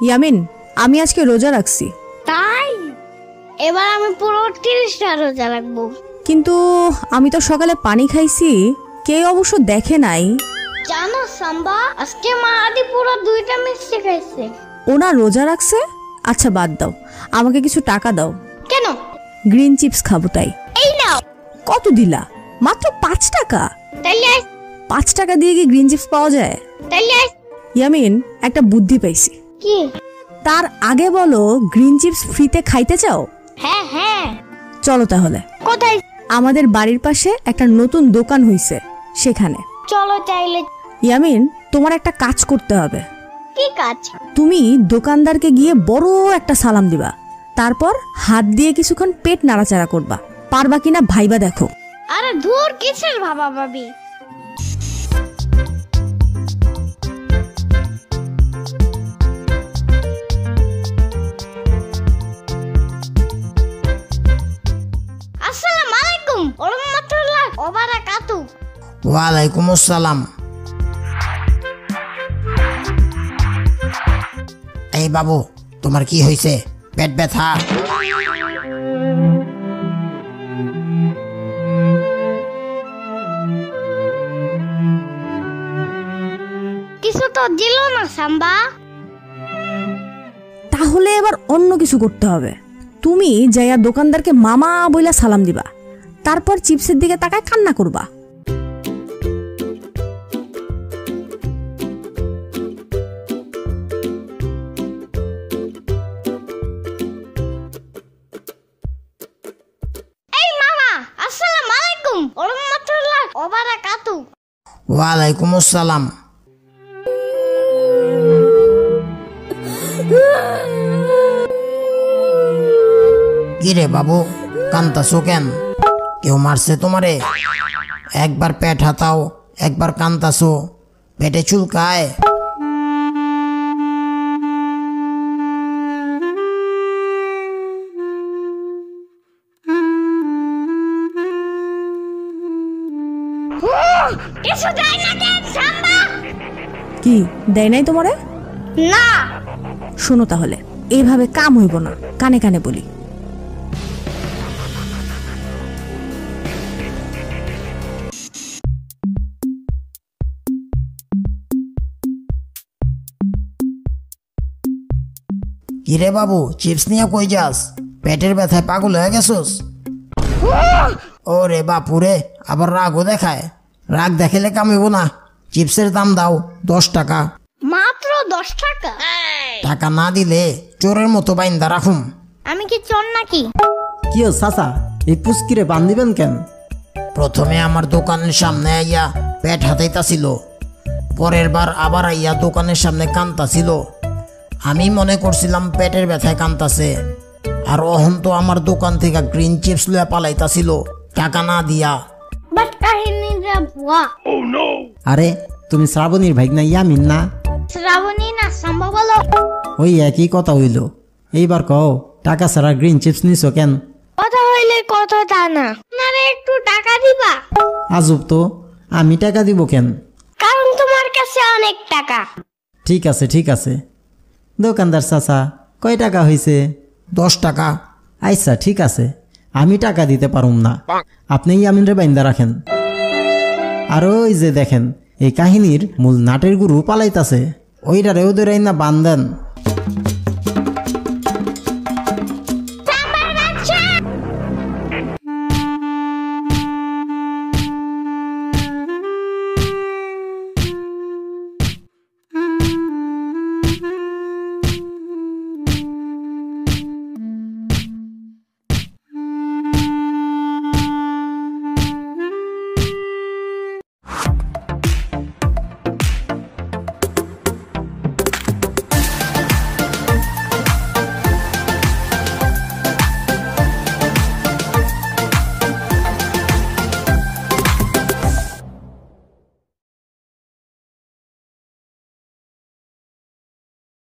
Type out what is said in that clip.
ইয়ামিন, আমি আজকে রোজা রাখছি। তাই? এবার আমি পুরো 30টা রোজা রাখবো। কিন্তু আমি তো সকালে পানি খাইছি, কেউ অবশ্য দেখে নাই। জানো সাম্বা, আজকে মা আদি পুরো 2টা মিষ্টি খাইছে। ওনা রোজা রাখছে? আচ্ছা বাদ দাও, আমাকে কিছু টাকা দাও। কেন? গ্রিন চিপস খাবো তাই। এই নাও। কত দিলা? মাত্র 5 টাকা। তাইলে 5 টাকা দিয়ে কি গ্রিন চিপস পাওয়া যায়? তাইলে ইয়ামিন, একটা বুদ্ধি পাইছি। কি? তার আগে বলো, গ্রিন চিপস ফ্রিতে খাইতে চাও? হ্যাঁ হ্যাঁ। চলো তাহলে। কোথায়? আমাদের বাড়ির পাশে একটা নতুন দোকান হইছে, সেখানে চলো চাইলে। ইয়ামিন, তোমার একটা কাজ করতে হবে। কি কাজ? তুমি দোকানদারকে গিয়ে বড় একটা সালাম দিবা, তারপর হাত দিয়ে কিছুক্ষণ পেট নাড়াচাড়া করবা। পারবা কিনা ভাইবা দেখো। আরে ধুর, কিসের ভাবা ভাবি। আসসালামু আলাইকুম ওয়া রাহমাতুল্লাহি ওয়া বারাকাতুহু। ওয়া আলাইকুম আসসালাম। এই বাবু, তোমার কি হয়েছে? পেট ব্যথা? কিছু তো দিল না সাম্বা। তাহলে এবার অন্য কিছু করতে হবে। তুমি যাইয়া দোকানদারকে মামা বইলা সালাম দিবা, তারপর চিপসের দিকে তাকায় কান্না করবা। এই মামা, আসসালামু আলাইকুম ওয়া রাহমাতুল্লাহি ওয়া বারাকাতুহু। ওয়া আলাইকুম আসসালাম। কিরে বাবু, কান্তাছো কেন? কেউ মারছে তোমারে? একবার পেট হাতাও, একবার কান্তাছো, পেটে চুলকায়। কিছু দেয় না কেন সাম্বা? কি দেয় নাই তোমারে? না। শোনো তাহলে, এইভাবে কাম হইব না, কানে কানে বলি। কিরে বাবু, চিপস নিয়ে কই যাস? পেটের ব্যথায় পাগল হয়ে গেছোস? ওরে বাপুরে, আবার রাগও দেখায়। রাগ দেখালে কামিব না। চিপসের দাম দাও 10 টাকা। মাত্র 10 টাকা? টাকা না দিলে চোরের মতো বাইন্দা রাখুম। আমি কি চোর নাকি? কি ও চাচা, এই পুস্কিরে বান দিবেন কেন? প্রথমে আমার দোকানের সামনে আইয়া পেট হাতাইতাছিল, পরের বার আবার আইয়া দোকানের সামনে কান্তাছিল। আমি মনে করছিলাম পেটের ব্যথায় কান্তাছে, আর অহন তো আমার দোকান থেকে গ্রিন চিপস লইয়া পালাইতাছিল টাকা না দিয়া। বাট কাহিনীটা ভুয়া। আরে তুমি শ্রাবণীর ভাইগনা ইয়ামিন না? শ্রাবণী না সাম্বা বলো। ওই একই কথা হইল। এইবার কও, টাকা ছাড়া গ্রিন চিপস নিছো কেন? কথা হইলে কথা তা না, আপনারা একটু টাকা দিবা। আজব তো, আমি টাকা দিব কেন? কারণ তোমার কাছে অনেক টাকা। ঠিক আছে ঠিক আছে। দোকানদার চাচা, কয় টাকা হয়েছে? 10 টাকা। আচ্ছা ঠিক আছে, আমি টাকা দিতে পারুম না, আপনি ইয়ামিনরে বাইন্দা রাখেন। আর ওই যে দেখেন, এই কাহিনীর মূল নাটের গুরু পালাইতাছে, ওইটারেও ধরে না বান্ধেন।